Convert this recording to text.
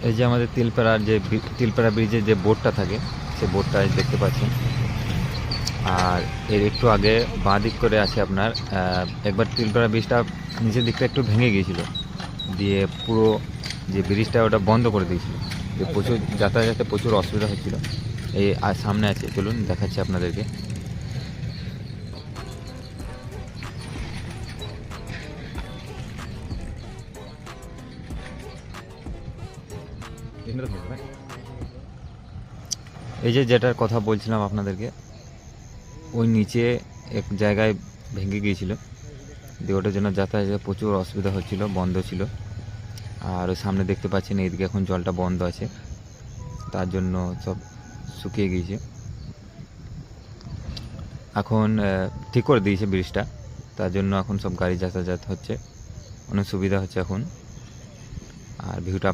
এই যে আমাদের তিলপাড়া ব্রিজের যে বোর্ডটা থাকে, সেই বোর্ডটা দেখতে পাচ্ছেন। আর এর একটু আগে বাঁ দিক করে আছে আপনার একবার তিলপাড়া ব্রিজটা নিচের দিকটা একটু ভেঙে গিয়েছিল, দিয়ে পুরো যে ব্রিজটা ওটা বন্ধ করে দিয়েছিল, যে প্রচুর যাতায়াতে প্রচুর অসুবিধা হচ্ছিল। এই আর সামনে আছে, চলুন দেখাচ্ছি আপনাদেরকে। এই যে যেটার কথা বলছিলাম আপনাদেরকে, ওই নিচে এক জায়গায় ভেঙে গিয়েছিল, দিয়ে ওটার জন্য যাতায়াতে প্রচুর অসুবিধা হচ্ছিল, বন্ধ ছিল। আর ওই সামনে দেখতে পাচ্ছেন এইদিকে এখন জলটা বন্ধ আছে, তার জন্য সব শুকিয়ে গিয়েছে। এখন ঠিক করে দিয়েছে ব্রিজটা, তার জন্য এখন সব গাড়ি যাতায়াত হচ্ছে, অনেক সুবিধা হচ্ছে এখন। আর ভিউটা